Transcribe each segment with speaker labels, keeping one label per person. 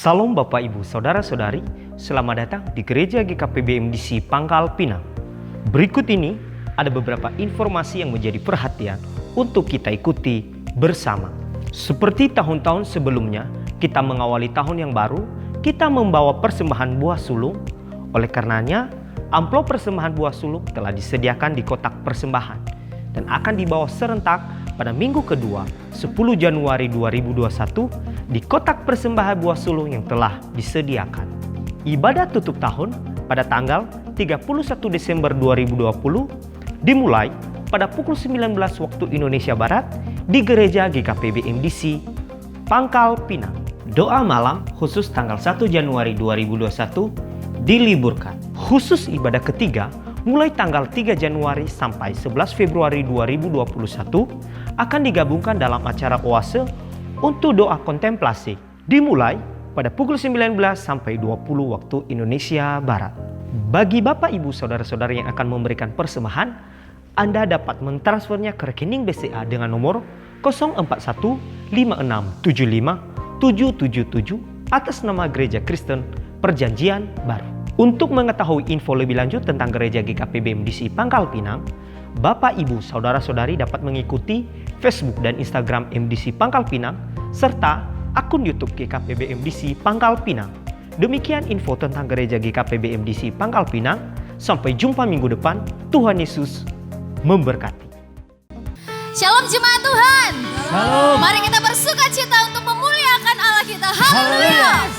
Speaker 1: Salam Bapak Ibu Saudara-saudari, selamat datang di Gereja GKP BMDC Pangkal Pinang. Berikut ini ada beberapa informasi yang menjadi perhatian untuk kita ikuti bersama. Seperti tahun-tahun sebelumnya, kita mengawali tahun yang baru, kita membawa persembahan buah sulung. Oleh karenanya, amplop persembahan buah sulung telah disediakan di kotak persembahan dan akan dibawa serentak pada minggu kedua 10 Januari 2021 di kotak persembahan buah sulung yang telah disediakan. Ibadah tutup tahun pada tanggal 31 Desember 2020 dimulai pada pukul 19 waktu Indonesia Barat di Gereja GKP BMDC Pangkal Pinang. Doa malam khusus tanggal 1 Januari 2021 diliburkan. Khusus ibadah ketiga mulai tanggal 3 Januari sampai 11 Februari 2021 akan digabungkan dalam acara oase untuk doa kontemplasi. Dimulai pada pukul 19 sampai 20 waktu Indonesia Barat. Bagi Bapak Ibu Saudara-saudari yang akan memberikan persembahan, Anda dapat mentransfernya ke rekening BCA dengan nomor 04156757777 atas nama Gereja Kristen Perjanjian Baru. Untuk mengetahui info lebih lanjut tentang Gereja GKP BMDC Pangkal Pinang, Bapak Ibu Saudara-saudari dapat mengikuti Facebook dan Instagram MDC Pangkal Pinang serta akun YouTube GKP BMDC Pangkal Pinang. Demikian info tentang Gereja GKP BMDC Pangkal Pinang. Sampai jumpa minggu depan. Tuhan Yesus memberkati.
Speaker 2: Shalom jemaat Tuhan.
Speaker 3: Shalom.
Speaker 2: Mari kita bersukacita untuk memuliakan Allah kita. Haleluya.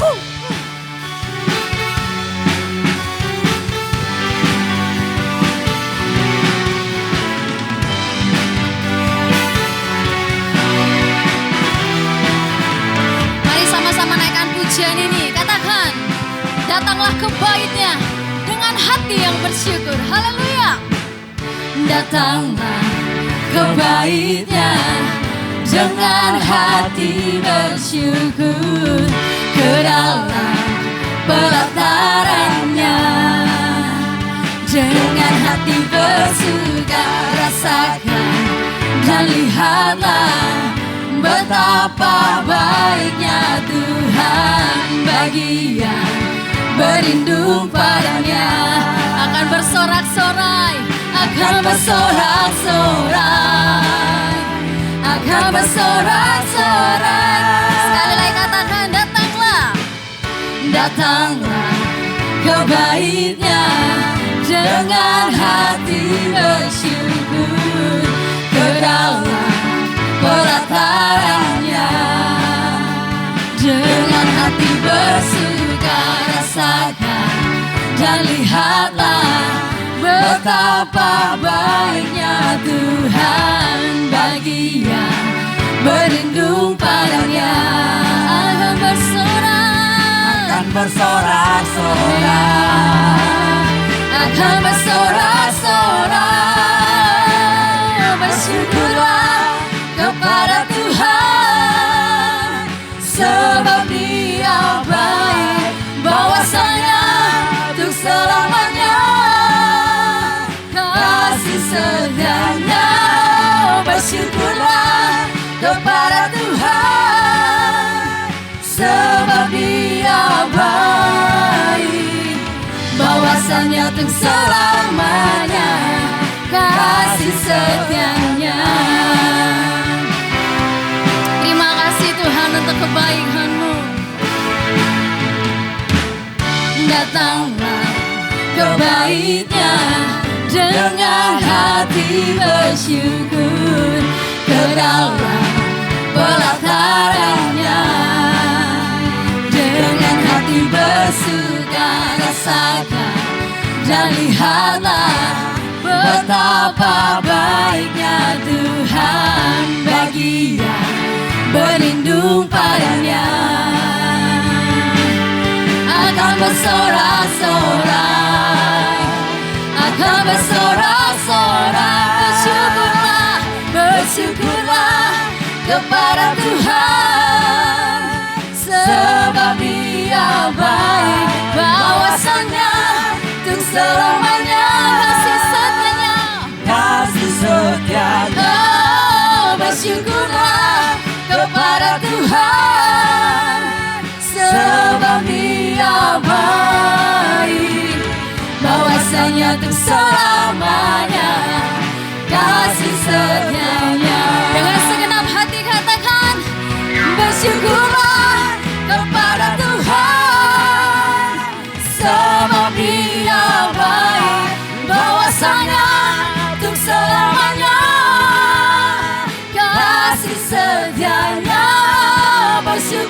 Speaker 2: Mari sama-sama naikkan pujian ini. Katakan, datanglah ke bait-Nya dengan hati yang bersyukur. Haleluya. Datanglah ke bait-Nya dengan hati bersyukur, ke dalam pelataran-Nya dengan hati bersuka. Rasakan dan lihatlah betapa baiknya Tuhan bagi yang berlindung padanya. Akan bersorak-sorai, akan bersorak-sorai, akan bersorak-sorai. Sekali lagi katakan, datanglah, datanglah ke bait-Nya dengan hati bersyukur, ke dalam pelataran-Nya dengan hati bersuka. Rasakan dan lihatlah betapa baiknya Tuhan bagi yang berlindung padanya. Akan bersorak-sorai, akan bersorak-sorai. Bersyukurlah kepada Tuhan, sebab Dia baik, bahwasanya untuk selamanya kasih setianya. Bersyukurlah kepada Tuhan, sebab Dia baik, bahwasanya untuk selamanya kasih setianya. Terima kasih Tuhan untuk kebaikan-Mu. Datanglah ke bait-Nya dengan hati bersyukur, ke dalam pelataran-Nya dengan hati bersuka. Rasakan dan lihatlah betapa baiknya Tuhan bagi yang berlindung padanya. Akan bersorak-sorai, akan bersorak-sorai. Bersyukurlah, bersyukurlah kepada Tuhan, sebab Dia baik, bahwasanya untuk selamanya kasih setianya.
Speaker 3: Kasih setianya.
Speaker 2: Oh, bersyukurlah kepada Tuhan, sebab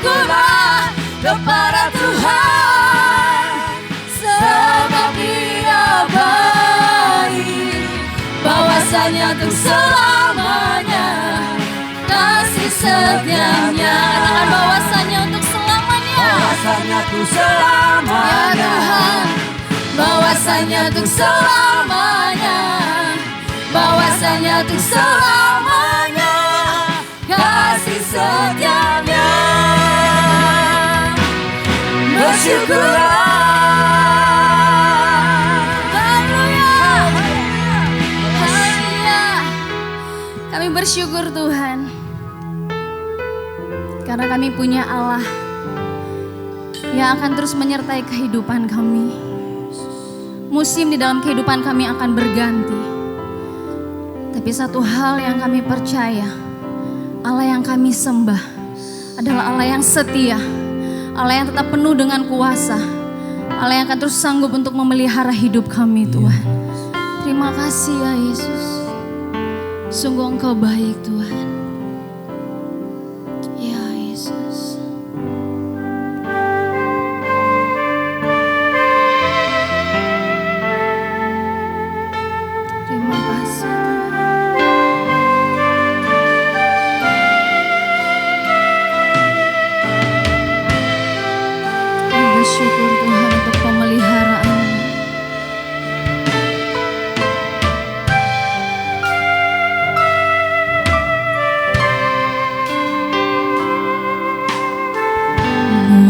Speaker 2: bersyukurlah kepada Tuhan, sebab Dia baik, bahwasanya untuk selamanya kasih setianya. Katakan bahwasanya untuk selamanya.
Speaker 3: Bahwasanya untuk
Speaker 2: Ya
Speaker 3: selamanya.
Speaker 2: Tuhan, bahwasanya untuk selamanya, bahwasanya untuk selamanya kasih setianya. Bersyukurlah. Haleluya. Haleluya. Kami bersyukur Tuhan, karena kami punya Allah yang akan terus menyertai kehidupan kami. Musim di dalam kehidupan kami akan berganti, tapi satu hal yang kami percaya, Allah yang kami sembah adalah Allah yang setia, Allah yang tetap penuh dengan kuasa, Allah yang akan terus sanggup untuk memelihara hidup kami Tuhan. Terima kasih ya Yesus, sungguh Engkau baik Tuhan. Ya Yesus. Terima kasih Tuhan. Kami bersyukur Tuhan untuk pemeliharaan.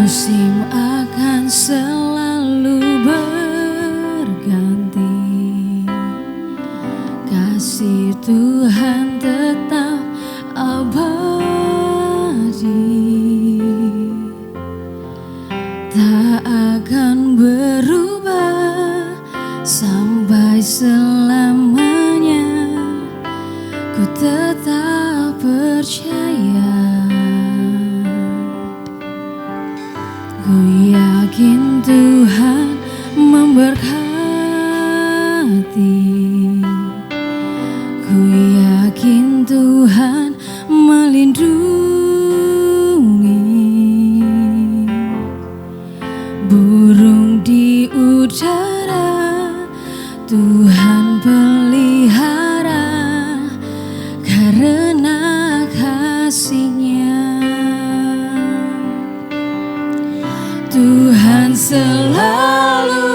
Speaker 2: Musim akan selalu berganti, kasih Tuhan tetap abadi, tak akan berubah sampai selamanya. Ku tetap percaya, ku yakin Tuhan memberkati, ku yakin Tuhan melindungi. Burung di udara Tuhan pelihara, karena kasih-Nya. Tuhan selalu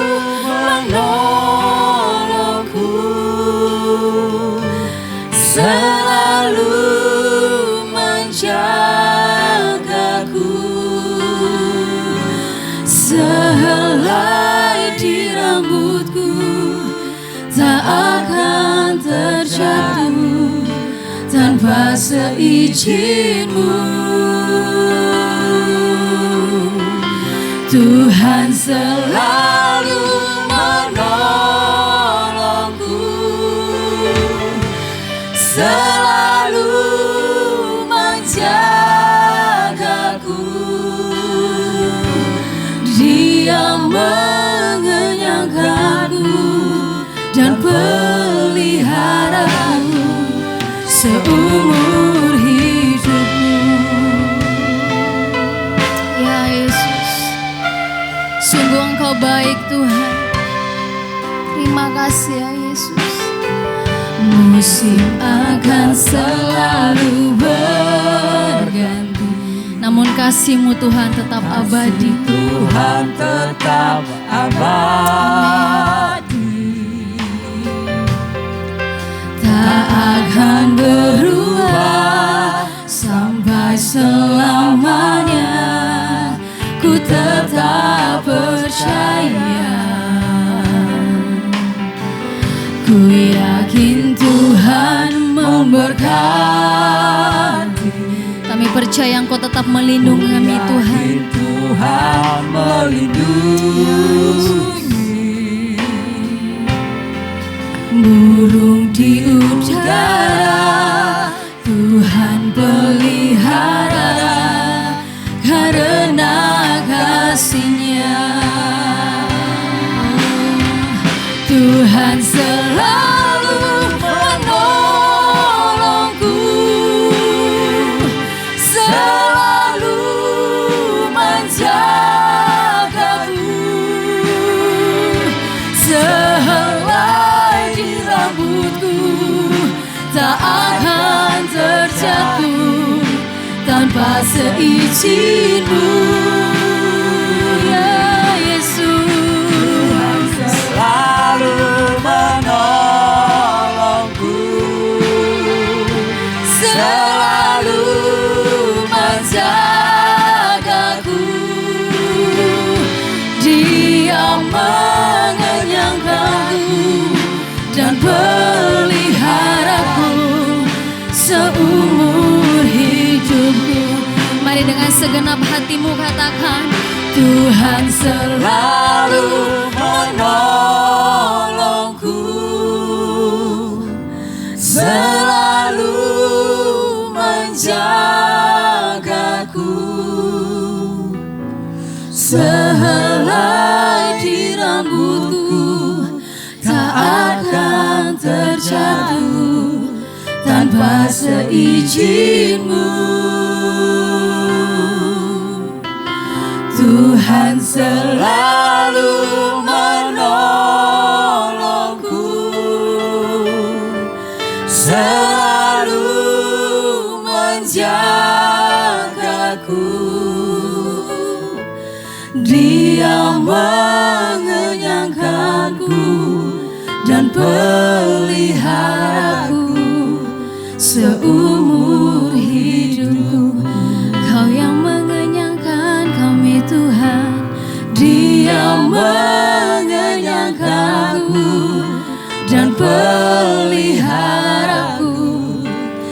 Speaker 2: menolongku, selalu menjagaku, sehelai di rambutku tak akan terjatuh tanpa seizin-Mu. Tuhan selalu menolongku, selalu menjagaku, Dia mengenyangkanku dan peliharaku seumur hidupmu. Ya Yesus, sungguh Engkau baik Tuhan. Terima kasih ya Yesus. Musim akan selalu berganti, namun kasih-Mu Tuhan tetap abadi.
Speaker 3: Tuhan tetap abadi,
Speaker 2: Tak akan berubah sampai selamanya. Ku tetap percaya, ku yakin Tuhan memberkati. Kami percaya Engkau tetap melindungi kami Tuhan.
Speaker 3: Tuhan melindungi.
Speaker 2: Burung di udara Tuhan pelihara, karena kasih-Nya. Tuhan selalu menolongku, selalu seizin-Mu, ya Yesus.
Speaker 3: Tuhan selalu menolongku,
Speaker 2: Selalu menjagaku, Dia mengenyangkanku dan peliharaku seumur hidupku. Mari dengan segenap hatimu katakan, Tuhan selalu
Speaker 3: menolongku,
Speaker 2: selalu menjagaku, sehelai di rambutku tak akan terjatuh tanpa seizin-Mu. Tuhan selalu menolongku, selalu menjagaku, Dia mengenyangkanku dan peliharaku seumur hidupku. Kau yang mengenyangkan kami Tuhan, Dia mengenyangkanku dan peliharaku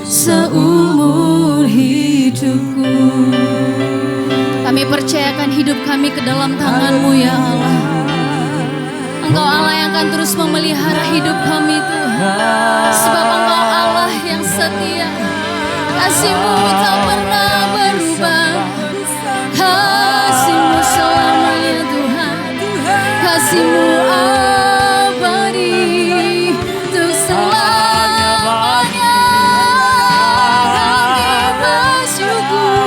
Speaker 2: seumur hidupku. Kami percayakan hidup kami ke dalam tangan-Mu ya Allah. Engkau Allah yang akan terus memelihara hidup kami Tuhan, sebab Engkau Allah yang setia. Kasih-Mu tak pernah berubah, kasih-Mu selamanya Tuhan. Kasih-Mu abadi untuk selamanya. Kami bersyukur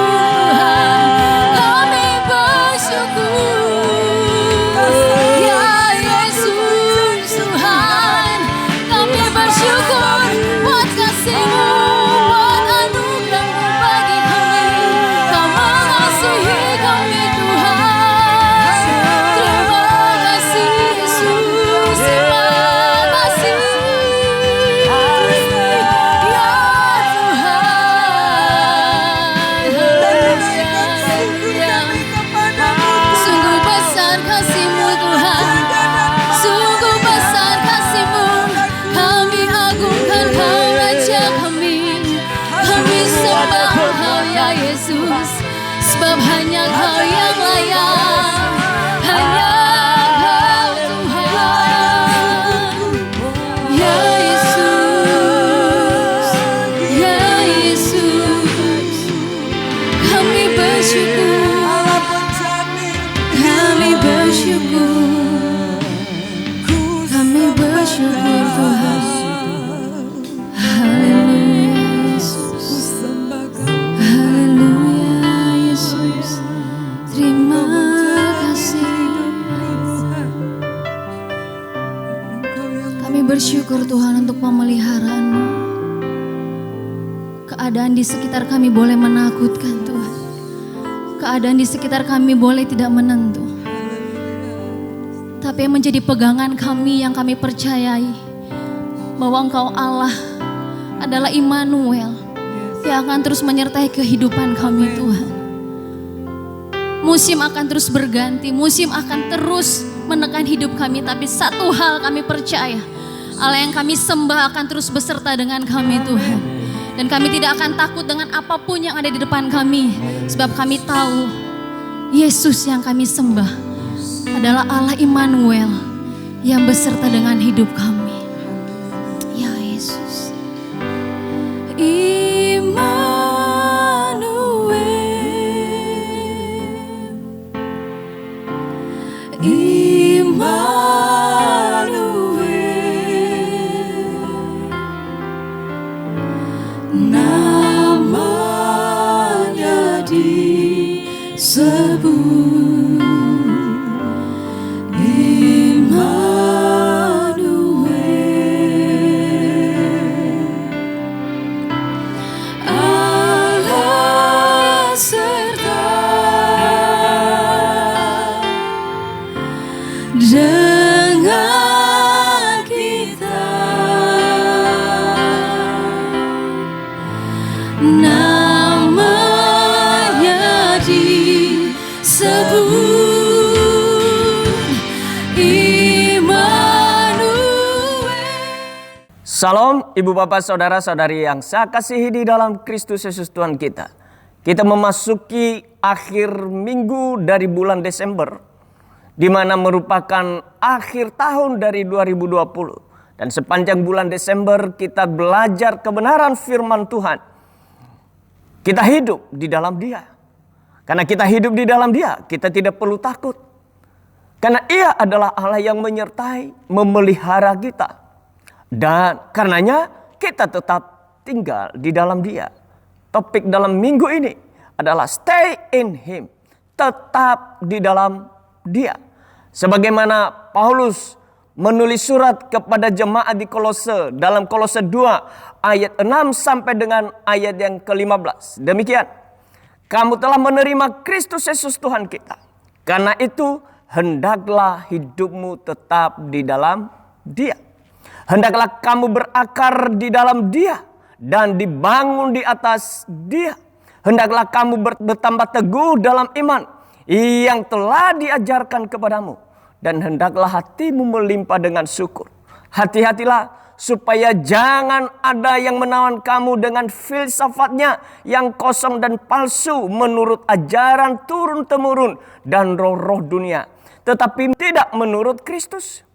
Speaker 2: Tuhan, kami bersyukur ya Yesus Tuhan. Kami bersyukur buat kasih-Mu, buat anugerah-Mu bagi kami. Kau mengasihi kami Tuhan. Terima kasih Yesus, terima kasih ya Tuhan. Sungguh besar kasih-Mu Tuhan, sungguh besar kasih-Mu. Kami agungkan Kau Raja kami, kami sembah Kau ya Yesus, sebab hanya Kau yang layak, hanya Kau Tuhan. Ya Yesus, ya Yesus, kami bersyukur, kami bersyukur, kami bersyukur Tuhan. Haleluya Yesus, haleluya Yesus, terima kasih. Kami bersyukur Tuhan untuk pemeliharaan-Mu. Keadaan di sekitar kami boleh menakutkan Tuhan, keadaan di sekitar kami boleh tidak menentu, tapi yang menjadi pegangan kami yang kami percayai bahwa Engkau Allah adalah Immanuel yang akan terus menyertai kehidupan kami Tuhan. Musim akan terus berganti, musim akan terus menekan hidup kami, tapi satu hal kami percaya, Allah yang kami sembah akan terus beserta dengan kami Tuhan. Dan kami tidak akan takut dengan apapun yang ada di depan kami, sebab kami tahu Yesus yang kami sembah adalah Allah Immanuel yang beserta dengan hidup kami. Ya Yesus, Immanuel, namanya disebut Immanuel, Allah
Speaker 4: Salam ibu bapak saudara saudari yang saya kasihi di dalam Kristus Yesus Tuhan kita. Kita memasuki akhir minggu dari bulan Desember, di mana merupakan akhir tahun dari 2020. Dan sepanjang bulan Desember kita belajar kebenaran firman Tuhan. Kita hidup di dalam Dia. Karena kita hidup di dalam Dia, kita tidak perlu takut. Karena Ia adalah Allah yang menyertai, memelihara kita. Dan karenanya kita tetap tinggal di dalam Dia. Topik dalam minggu ini adalah stay in Him. Tetap di dalam Dia. Sebagaimana Paulus menulis surat kepada jemaat di Kolose dalam Kolose 2 ayat 6 sampai dengan ayat yang ke-15. Demikian. Kamu telah menerima Kristus Yesus Tuhan kita. Karena itu hendaklah hidupmu tetap di dalam Dia. Hendaklah kamu berakar di dalam Dia dan dibangun di atas Dia. Hendaklah kamu bertambah teguh dalam iman yang telah diajarkan kepadamu. Dan hendaklah hatimu melimpah dengan syukur. Hati-hatilah supaya jangan ada yang menawan kamu dengan filsafatnya yang kosong dan palsu menurut ajaran turun-temurun dan roh-roh dunia. Tetapi tidak menurut Kristus.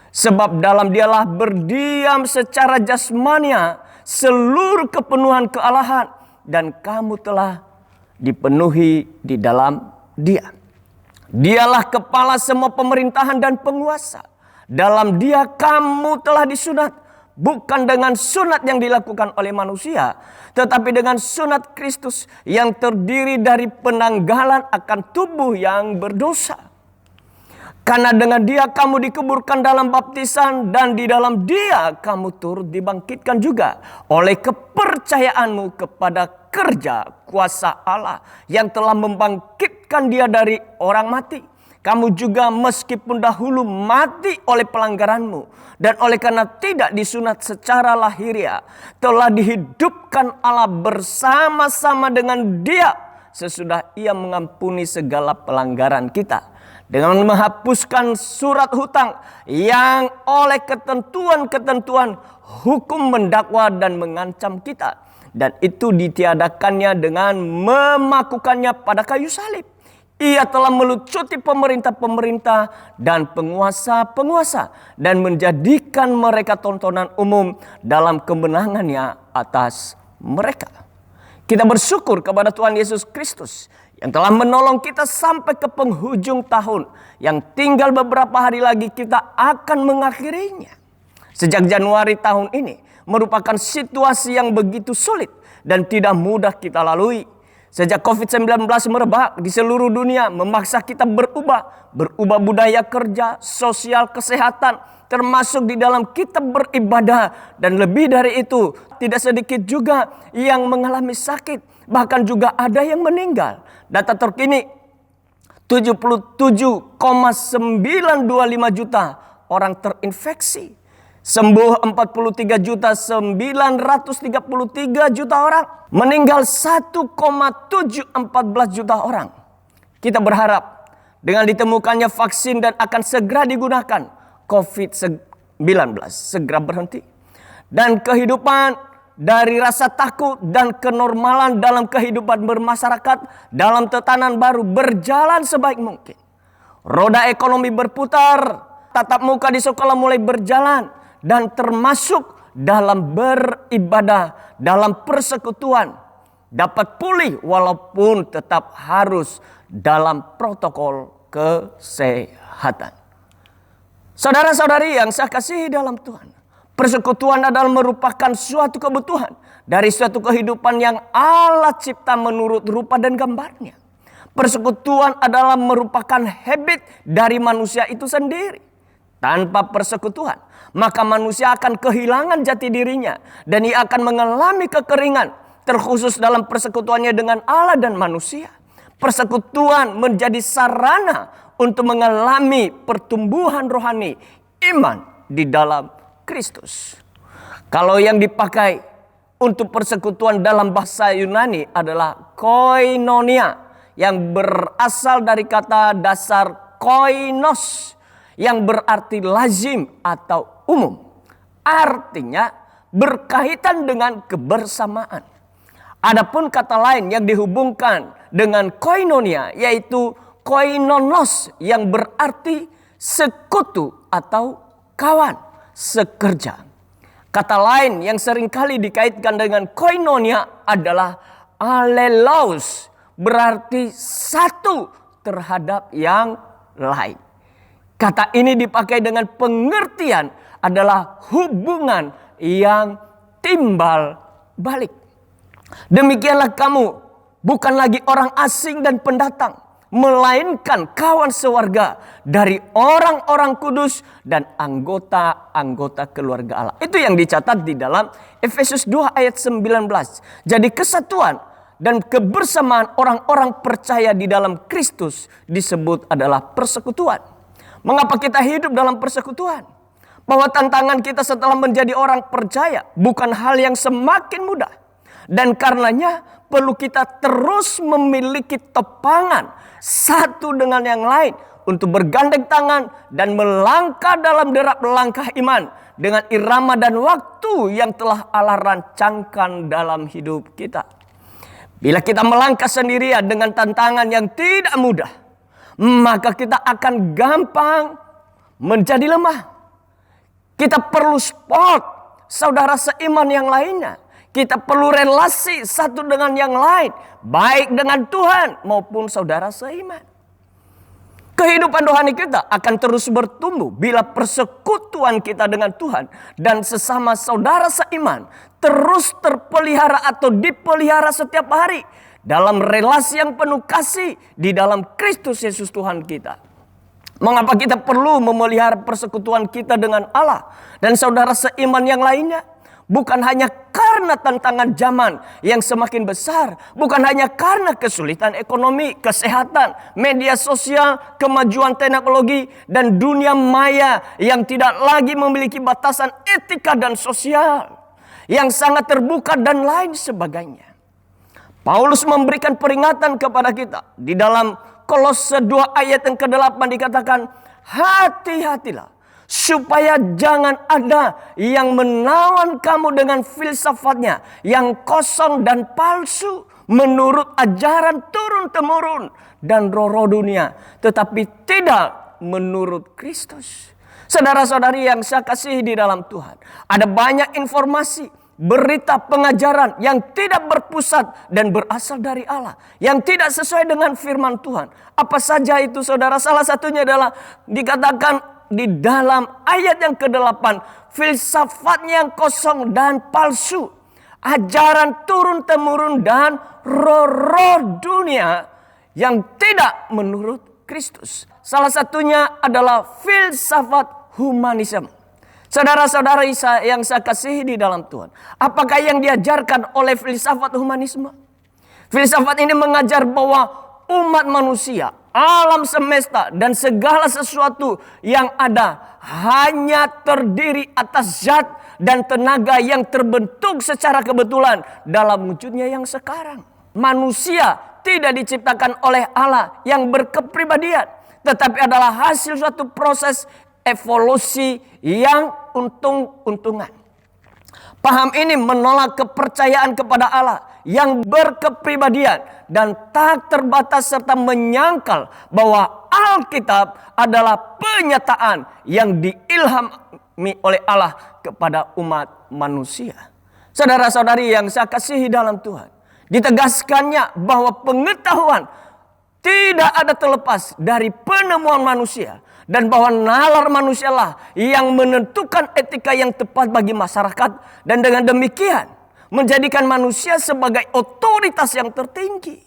Speaker 4: Sebab dalam Dialah berdiam secara jasmania seluruh kepenuhan kealahan. Dan kamu telah dipenuhi di dalam Dia. Dialah kepala semua pemerintahan dan penguasa. Dalam Dia kamu telah disunat. Bukan dengan sunat yang dilakukan oleh manusia. Tetapi dengan sunat Kristus yang terdiri dari penanggalan akan tubuh yang berdosa. Karena dengan Dia kamu dikuburkan dalam baptisan dan di dalam Dia kamu turut dibangkitkan juga oleh kepercayaanmu kepada kerja kuasa Allah yang telah membangkitkan Dia dari orang mati. Kamu juga meskipun dahulu mati oleh pelanggaranmu dan oleh karena tidak disunat secara lahiriah telah dihidupkan Allah bersama-sama dengan Dia sesudah Ia mengampuni segala pelanggaran kita. Dengan menghapuskan surat hutang yang oleh ketentuan-ketentuan hukum mendakwa dan mengancam kita. Dan itu ditiadakannya dengan memakukannya pada kayu salib. Ia telah melucuti pemerintah-pemerintah dan penguasa-penguasa. Dan menjadikan mereka tontonan umum dalam kemenangannya atas mereka. Kita bersyukur kepada Tuhan Yesus Kristus yang telah menolong kita sampai ke penghujung tahun. Yang tinggal beberapa hari lagi kita akan mengakhirinya. Sejak Januari tahun ini merupakan situasi yang begitu sulit dan tidak mudah kita lalui. Sejak COVID-19 merebak di seluruh dunia memaksa kita berubah. Berubah budaya kerja, sosial, kesehatan. Termasuk di dalam kita beribadah. Dan lebih dari itu tidak sedikit juga yang mengalami sakit. Bahkan juga ada yang meninggal. Data terkini 77,925 juta orang terinfeksi. Sembuh 43.933 juta orang. Meninggal 1,714 juta orang. Kita berharap dengan ditemukannya vaksin dan akan segera digunakan, COVID-19 segera berhenti. Dan kehidupan dari rasa takut dan kenormalan dalam kehidupan bermasyarakat dalam tatanan baru berjalan sebaik mungkin. Roda ekonomi berputar, tatap muka di sekolah mulai berjalan, dan termasuk dalam beribadah, dalam persekutuan dapat pulih walaupun tetap harus dalam protokol kesehatan. Saudara-saudari yang saya kasihi dalam Tuhan, persekutuan adalah merupakan suatu kebutuhan dari suatu kehidupan yang Allah cipta menurut rupa dan gambarnya. Persekutuan adalah merupakan habit dari manusia itu sendiri. Tanpa persekutuan, maka manusia akan kehilangan jati dirinya dan ia akan mengalami kekeringan, terkhusus dalam persekutuannya dengan Allah dan manusia. Persekutuan menjadi sarana untuk mengalami pertumbuhan rohani, iman di dalam Kristus. Kalau yang dipakai untuk persekutuan dalam bahasa Yunani adalah koinonia, yang berasal dari kata dasar koinos, yang berarti lazim atau umum. Artinya berkaitan dengan kebersamaan. Adapun kata lain yang dihubungkan dengan koinonia yaitu koinonos yang berarti sekutu atau kawan, sekerja. Kata lain yang seringkali dikaitkan dengan koinonia adalah alelaus, berarti satu terhadap yang lain. Kata ini dipakai dengan pengertian adalah hubungan yang timbal balik. Demikianlah kamu bukan lagi orang asing dan pendatang, melainkan kawan sewarga dari orang-orang kudus dan anggota-anggota keluarga Allah. Itu yang dicatat di dalam Efesus 2 ayat 19. Jadi kesatuan dan kebersamaan orang-orang percaya di dalam Kristus disebut adalah persekutuan. Mengapa kita hidup dalam persekutuan? Bahwa tantangan kita setelah menjadi orang percaya bukan hal yang semakin mudah. Dan karenanya perlu kita terus memiliki topangan satu dengan yang lain untuk bergandeng tangan dan melangkah dalam derap langkah iman dengan irama dan waktu yang telah Allah rancangkan dalam hidup kita. Bila kita melangkah sendirian dengan tantangan yang tidak mudah, maka kita akan gampang menjadi lemah. Kita perlu support saudara seiman yang lainnya. Kita perlu relasi satu dengan yang lain, baik dengan Tuhan maupun saudara seiman. Kehidupan rohani kita akan terus bertumbuh bila persekutuan kita dengan Tuhan dan sesama saudara seiman terus terpelihara atau dipelihara setiap hari dalam relasi yang penuh kasih di dalam Kristus Yesus Tuhan kita. Mengapa kita perlu memelihara persekutuan kita dengan Allah dan saudara seiman yang lainnya? Bukan hanya karena tantangan zaman yang semakin besar. Bukan hanya karena kesulitan ekonomi, kesehatan, media sosial, kemajuan teknologi, dan dunia maya yang tidak lagi memiliki batasan etika dan sosial. Yang sangat terbuka dan lain sebagainya. Paulus memberikan peringatan kepada kita. Di dalam Kolose 2 ayat yang ke-8 dikatakan, hati-hatilah. Supaya jangan ada yang menawan kamu dengan filsafatnya yang kosong dan palsu menurut ajaran turun-temurun dan roh-roh dunia, tetapi tidak menurut Kristus. Saudara-saudari yang saya kasihi di dalam Tuhan, ada banyak informasi, berita, pengajaran yang tidak berpusat dan berasal dari Allah, yang tidak sesuai dengan firman Tuhan. Apa saja itu saudara? Salah satunya adalah dikatakan di dalam ayat yang ke-8, filsafatnya yang kosong dan palsu, ajaran turun-temurun dan roh-roh dunia yang tidak menurut Kristus. Salah satunya adalah filsafat humanisme. Saudara-saudara yang saya kasihi di dalam Tuhan, apakah yang diajarkan oleh filsafat humanisme? Filsafat ini mengajar bahwa umat manusia, alam semesta, dan segala sesuatu yang ada hanya terdiri atas zat dan tenaga yang terbentuk secara kebetulan dalam wujudnya yang sekarang. Manusia tidak diciptakan oleh Allah yang berkepribadian, tetapi adalah hasil suatu proses evolusi yang untung-untungan. Paham ini menolak kepercayaan kepada Allah yang berkepribadian dan tak terbatas serta menyangkal bahwa Alkitab adalah penyataan yang diilhami oleh Allah kepada umat manusia. Saudara-saudari yang saya kasihi dalam Tuhan, ditegaskannya bahwa pengetahuan tidak ada terlepas dari penemuan manusia. Dan bahwa nalar manusialah yang menentukan etika yang tepat bagi masyarakat. Dan dengan demikian menjadikan manusia sebagai otoritas yang tertinggi.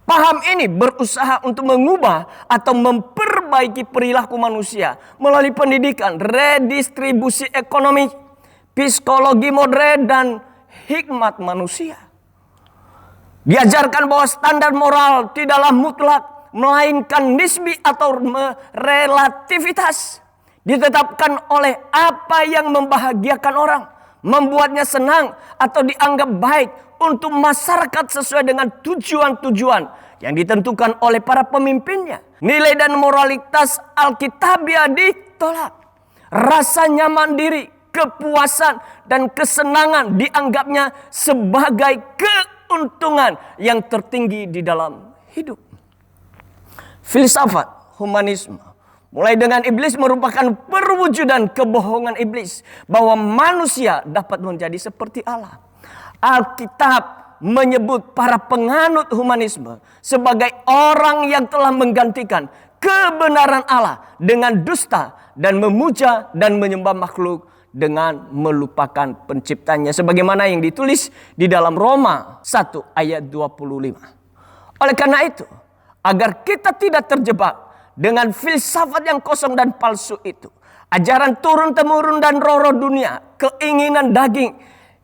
Speaker 4: Paham ini berusaha untuk mengubah atau memperbaiki perilaku manusia melalui pendidikan, redistribusi ekonomi, psikologi modern, dan hikmat manusia. Diajarkan bahwa standar moral tidaklah mutlak, melainkan nisbi atau relativitas. Ditetapkan oleh apa yang membahagiakan orang, membuatnya senang atau dianggap baik untuk masyarakat sesuai dengan tujuan-tujuan yang ditentukan oleh para pemimpinnya. Nilai dan moralitas Alkitabiah ditolak. Rasa nyaman diri, kepuasan dan kesenangan, dianggapnya sebagai keuntungan yang tertinggi di dalam hidup. Filsafat humanisme mulai dengan iblis merupakan perwujudan kebohongan iblis bahwa manusia dapat menjadi seperti Allah. Alkitab menyebut para penganut humanisme sebagai orang yang telah menggantikan kebenaran Allah dengan dusta dan memuja dan menyembah makhluk dengan melupakan penciptanya, sebagaimana yang ditulis di dalam Roma 1 ayat 25. Oleh karena itu, agar kita tidak terjebak dengan filsafat yang kosong dan palsu itu, ajaran turun-temurun dan roh-roh dunia, keinginan daging,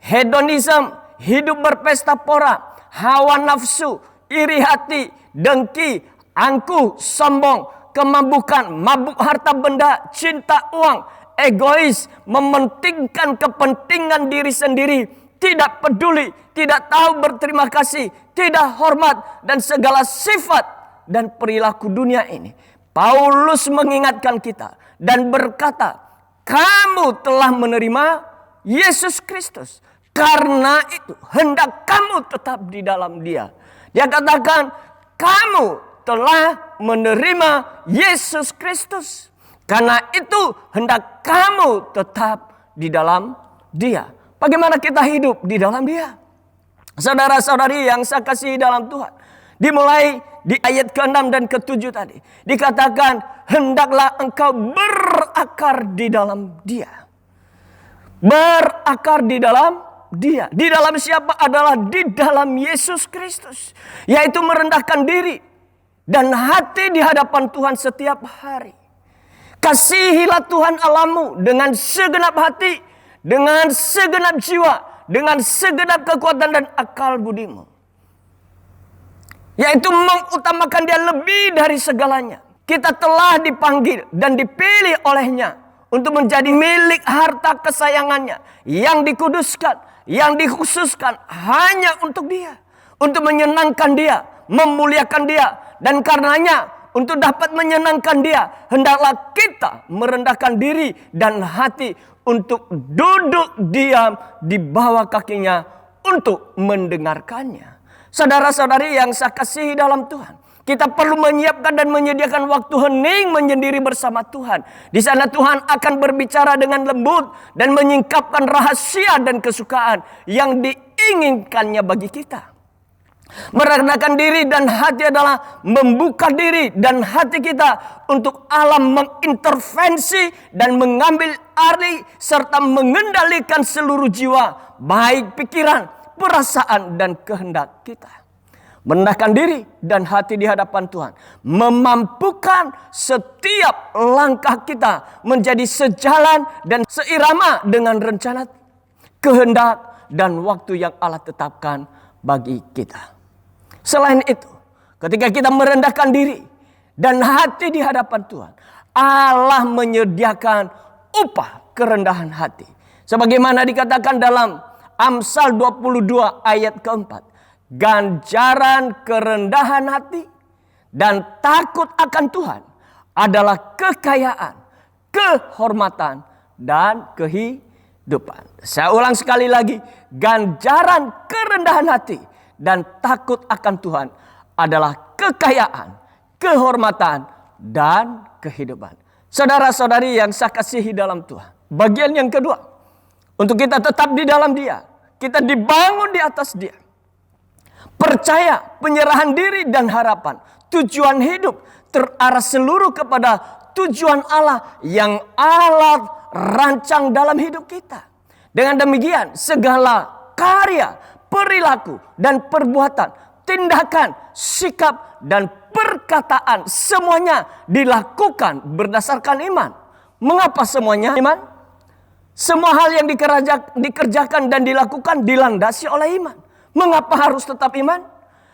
Speaker 4: hedonisme, hidup berpesta pora, hawa nafsu, iri hati, dengki, angkuh, sombong, kemabukan, mabuk harta benda, cinta uang, egois, mementingkan kepentingan diri sendiri, tidak peduli, tidak tahu berterima kasih, tidak hormat, dan segala sifat dan perilaku dunia ini. Paulus mengingatkan kita dan berkata, kamu telah menerima Yesus Kristus. Karena itu hendak kamu tetap di dalam Dia. Dia katakan, kamu telah menerima Yesus Kristus. Karena itu hendak kamu tetap di dalam Dia. Bagaimana kita hidup di dalam Dia? Saudara-saudari yang saya kasihi dalam Tuhan, dimulai di ayat ke-6 dan ke-7 tadi dikatakan, hendaklah engkau berakar di dalam Dia. Berakar di dalam Dia. Di dalam siapa? Adalah di dalam Yesus Kristus, yaitu merendahkan diri dan hati di hadapan Tuhan setiap hari. Kasihilah Tuhan Allahmu dengan segenap hati, dengan segenap jiwa, dengan segenap kekuatan dan akal budimu. Yaitu mengutamakan Dia lebih dari segalanya. Kita telah dipanggil dan dipilih olehnya untuk menjadi milik harta kesayangannya, yang dikuduskan, yang dikhususkan hanya untuk Dia, untuk menyenangkan Dia, memuliakan Dia. Dan karenanya untuk dapat menyenangkan Dia, hendaklah kita merendahkan diri dan hati untuk duduk diam di bawah kakinya untuk mendengarkannya. Saudara-saudari yang saya kasihi dalam Tuhan, kita perlu menyiapkan dan menyediakan waktu hening menyendiri bersama Tuhan. Di sana Tuhan akan berbicara dengan lembut dan menyingkapkan rahasia dan kesukaan yang diinginkannya bagi kita. Merendahkan diri dan hati adalah membuka diri dan hati kita untuk Allah mengintervensi dan mengambil alih serta mengendalikan seluruh jiwa, baik pikiran, perasaan dan kehendak kita. Merendahkan diri dan hati di hadapan Tuhan memampukan setiap langkah kita menjadi sejalan dan seirama dengan rencana, kehendak dan waktu yang Allah tetapkan bagi kita. Selain itu, ketika kita merendahkan diri dan hati di hadapan Tuhan, Allah menyediakan upah kerendahan hati. Sebagaimana dikatakan dalam Amsal 22 ayat keempat, ganjaran kerendahan hati dan takut akan Tuhan adalah kekayaan, kehormatan, dan kehidupan. Saya ulang sekali lagi, ganjaran kerendahan hati dan takut akan Tuhan adalah kekayaan, kehormatan, dan kehidupan. Saudara-saudari yang saya kasihi dalam Tuhan, bagian yang kedua, untuk kita tetap di dalam Dia, kita dibangun di atas Dia. Percaya, penyerahan diri dan harapan, tujuan hidup terarah seluruh kepada tujuan Allah yang Allah rancang dalam hidup kita. Dengan demikian, segala karya, perilaku dan perbuatan, tindakan, sikap dan perkataan semuanya dilakukan berdasarkan iman. Mengapa semuanya iman? Semua hal yang dikerjakan dan dilakukan dilandasi oleh iman. Mengapa harus tetap iman?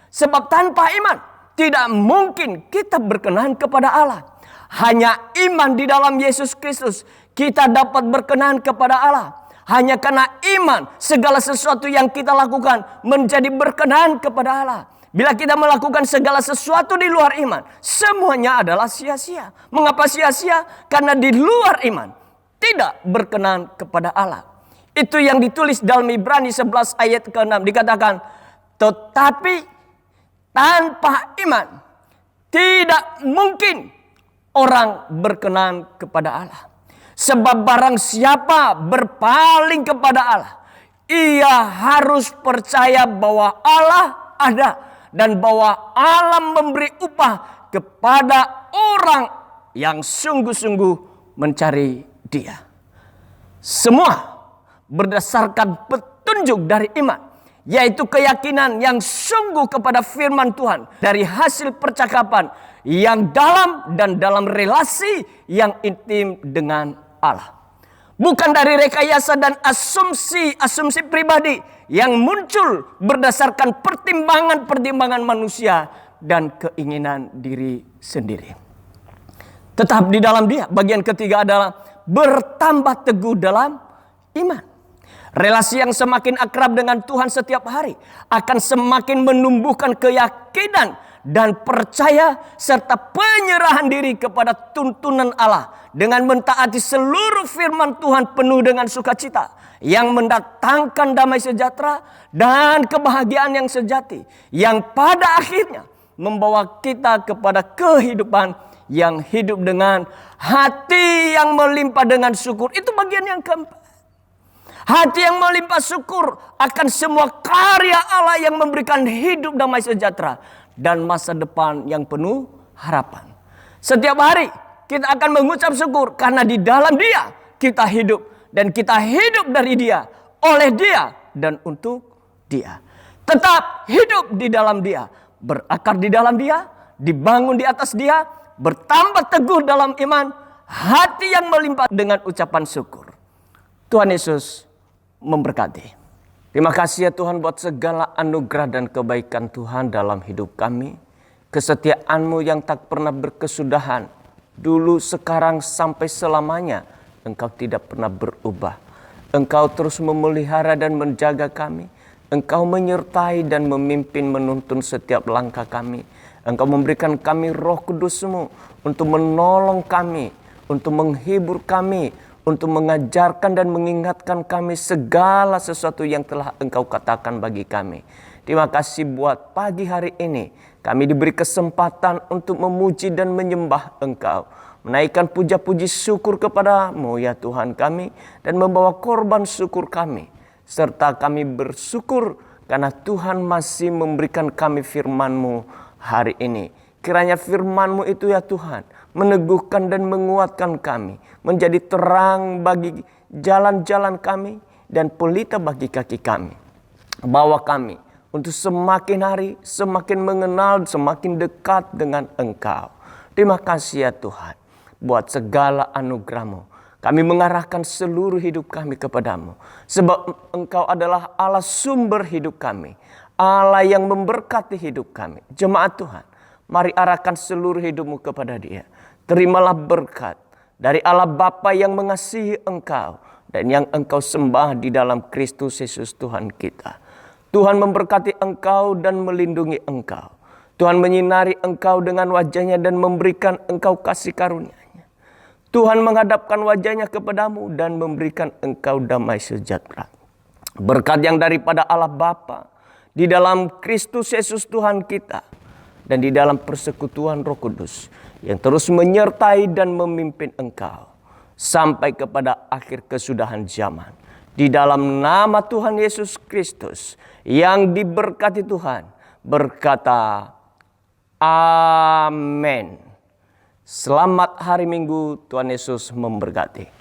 Speaker 4: Sebab tanpa iman tidak mungkin kita berkenan kepada Allah. Hanya iman di dalam Yesus Kristus kita dapat berkenan kepada Allah. Hanya karena iman segala sesuatu yang kita lakukan menjadi berkenan kepada Allah. Bila kita melakukan segala sesuatu di luar iman, semuanya adalah sia-sia. Mengapa sia-sia? Karena di luar iman tidak berkenan kepada Allah. Itu yang ditulis dalam Ibrani 11 ayat ke-6. Dikatakan, tetapi tanpa iman tidak mungkin orang berkenan kepada Allah. Sebab barang siapa berpaling kepada Allah, ia harus percaya bahwa Allah ada dan bahwa Allah memberi upah kepada orang yang sungguh-sungguh mencari Dia. Semua berdasarkan petunjuk dari iman, yaitu keyakinan yang sungguh kepada firman Tuhan dari hasil percakapan yang dalam dan dalam relasi yang intim dengan Allah. Bukan dari rekayasa dan asumsi pribadi yang muncul berdasarkan pertimbangan manusia dan keinginan diri sendiri. Tetap di dalam Dia. Bagian ketiga adalah bertambah teguh dalam iman. Relasi yang semakin akrab dengan Tuhan setiap hari akan semakin menumbuhkan keyakinan dan percaya serta penyerahan diri kepada tuntunan Allah dengan mentaati seluruh firman Tuhan penuh dengan sukacita yang mendatangkan damai sejahtera dan kebahagiaan yang sejati yang pada akhirnya membawa kita kepada kehidupan yang hidup dengan hati yang melimpah dengan syukur. Itu bagian yang keempat. Hati yang melimpah syukur akan semua karya Allah yang memberikan hidup damai sejahtera dan masa depan yang penuh harapan. Setiap hari kita akan mengucap syukur karena di dalam Dia kita hidup dan kita hidup dari Dia, oleh Dia dan untuk Dia. Tetap hidup di dalam Dia, berakar di dalam Dia, dibangun di atas Dia, bertambah teguh dalam iman, hati yang melimpah dengan ucapan syukur. Tuhan Yesus memberkati. Terima kasih ya Tuhan buat segala anugerah dan kebaikan Tuhan dalam hidup kami. Kesetiaan-Mu yang tak pernah berkesudahan. Dulu, sekarang, sampai selamanya. Engkau tidak pernah berubah. Engkau terus memelihara dan menjaga kami. Engkau menyertai dan memimpin menuntun setiap langkah kami. Engkau memberikan kami Roh Kudus-Mu untuk menolong kami, untuk menghibur kami, untuk mengajarkan dan mengingatkan kami segala sesuatu yang telah Engkau katakan bagi kami. Terima kasih buat pagi hari ini. Kami diberi kesempatan untuk memuji dan menyembah Engkau. Menaikkan puja-puji syukur kepada-Mu ya Tuhan kami. Dan membawa korban syukur kami. Serta kami bersyukur karena Tuhan masih memberikan kami firman-Mu hari ini. Kiranya firman-Mu itu ya Tuhan meneguhkan dan menguatkan kami, menjadi terang bagi jalan-jalan kami dan pelita bagi kaki kami. Bawa kami untuk semakin hari semakin mengenal, semakin dekat dengan Engkau. Terima kasih ya Tuhan buat segala anugerah-Mu. Kami mengarahkan seluruh hidup kami kepada-Mu. Sebab Engkau adalah Allah sumber hidup kami. Allah yang memberkati hidup kami. Jemaat Tuhan, mari arahkan seluruh hidup-Mu kepada Dia. Terimalah berkat dari Allah Bapa yang mengasihi engkau dan yang engkau sembah di dalam Kristus Yesus Tuhan kita. Tuhan memberkati engkau dan melindungi engkau. Tuhan menyinari engkau dengan wajah-Nya dan memberikan engkau kasih karunia-Nya. Tuhan menghadapkan wajah-Nya kepadamu dan memberikan engkau damai sejahtera. Berkat yang daripada Allah Bapa di dalam Kristus Yesus Tuhan kita dan di dalam persekutuan Roh Kudus yang terus menyertai dan memimpin engkau sampai kepada akhir kesudahan zaman. Di dalam nama Tuhan Yesus Kristus yang diberkati Tuhan berkata, amin. Selamat hari Minggu, Tuhan Yesus memberkati.